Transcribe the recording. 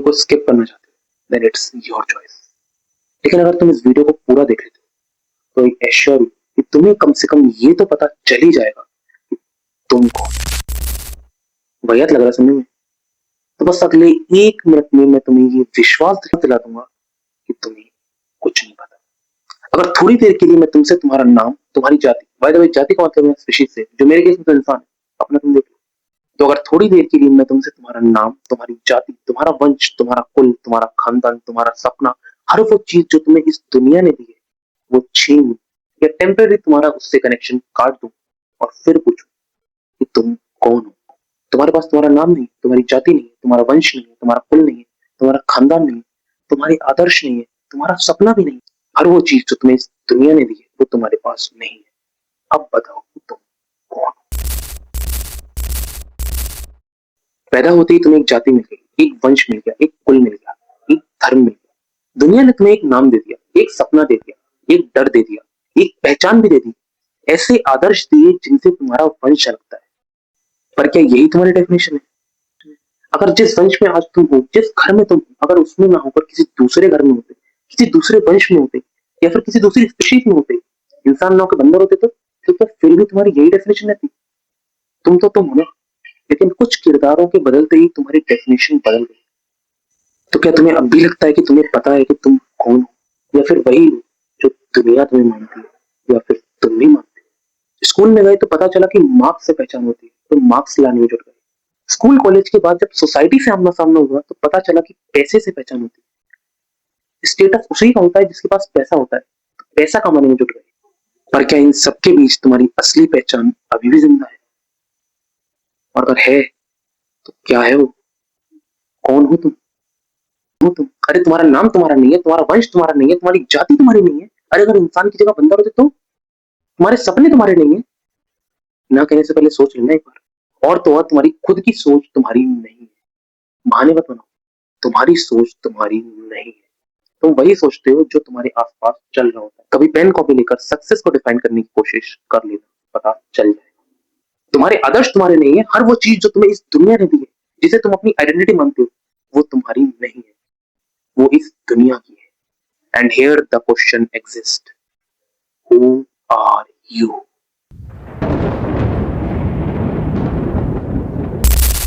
को स्किप करना चाहते हो देन इट्स योर चॉइस। लेकिन अगर तुम इस वीडियो को पूरा देख लेते हो तो आई एश्योर यू कि तुम्हें कम से कम ये तो पता चल ही जाएगा कि तुम कौन। बढ़िया लग रहा है सुनने में? तो बस अगले 1 मिनट में मैं तुम्हें ये विश्वास दिला दूंगा कि तुम्हें कुछ नहीं पता। अगर थोड़ी देर के लिए मैं तुमसे तुम्हारा नाम, तुम्हारी जाति, बाय द वे जाति का मतलब है स्पीशीज से, जो मेरे केस में तो इंसान है, अपना तुम देख लो। तो अगर थोड़ी देर के लिए मैं तुमसे तुम्हारा नाम, तुम्हारी जाति, तुम्हारा वंश, तुम्हारा कुल, तुम्हारा खानदान, तुम्हारा सपना, हर वो चीज जो तुम्हें इस दुनिया ने दी है वो छीन लूं या टेम्पररी तुम्हारा उससे कनेक्शन काट दूं और फिर पूछूं कि तुम कौन हो। तुम्हारे पास तुम्हारा नाम नहीं, तुम्हारी जाति नहीं, तुम्हारा वंश नहीं, तुम्हारा कुल नहीं, तुम्हारा खानदान नहीं, तुम्हारे आदर्श नहीं है, तुम्हारा सपना भी नहीं। हर वो चीज जो तुम्हें इस दुनिया ने दी है वो तुम्हारे पास नहीं है। अब बताओ तुम कौन हो। पैदा होते ही तुम्हें एक जाति मिल गई, एक वंश मिल गया, एक कुल मिल गया, एक धर्म मिल गया। दुनिया ने तुम्हें एक नाम दे दिया, एक सपना दे दिया, एक डर दे दिया, एक पहचान भी दे दी, ऐसे आदर्श दिए जिनसे तुम्हारा वंश चलता है। पर क्या यही तुम्हारी डेफिनेशन है? अगर जिस वंश में आज तुम हो, जिस घर में तुम हो, अगर उसमें ना होकर किसी दूसरे घर में होते, किसी दूसरे वंश में होते या फिर किसी दूसरी स्पीशीज में होते, इंसान ना होकर बंदर होते, तो क्या फिर भी तुम्हारी यही डेफिनेशन रहती? तुम तो तुम हो ना, लेकिन कुछ किरदारों के बदलते ही तुम्हारी डेफिनेशन बदल गई। तो क्या तुम्हें अब भी लगता है कि तुम्हें पता है कि तुम कौन हो, या फिर वही हो जो दुनिया तुम्हें मानती है, या फिर तुम नहीं मानते? स्कूल में गए तो पता चला कि मार्क्स से पहचान होती है, तो मार्क्स लाने में जुट गए। स्कूल कॉलेज के बाद जब सोसाइटी से आमना सामना हुआ तो पता चला कि पैसे से पहचान होती है। स्टेटस उसी का होता है जिसके पास पैसा होता है, तो पैसा कमाने में जुट गए। पर क्या इन सबके बीच तुम्हारी असली पहचान अभी भी जिंदा है? और अगर है तो क्या है वो? कौन हो तुम? हो तुम? अरे तुम्हारा नाम तुम्हारा नहीं है, तुम्हारा वंश तुम्हारा नहीं है, तुम्हारी जाति तुम्हारी नहीं है। अरे अगर इंसान की जगह बंदर होते तो? तुम्हारे सपने तुम्हारे नहीं है? ना कहने से पहले सोच लेना एक बार। और तो और तुम्हारी खुद की सोच तुम्हारी नहीं है। बहाने मत बनाओ, तुम्हारी सोच तुम्हारी नहीं है। तुम वही सोचते हो जो तुम्हारे आसपास चल रहा होता है। कभी पेन कॉपी लेकर सक्सेस को डिफाइन करने की कोशिश कर लेना, पता चल जाएगा। तुम्हारे आदर्श तुम्हारे नहीं है। हर वो चीज जो तुम्हें इस दुनिया ने दी है, जिसे तुम अपनी आइडेंटिटी मानते हो, वो तुम्हारी नहीं है, वो इस दुनिया की है। And here the question exist, who are you?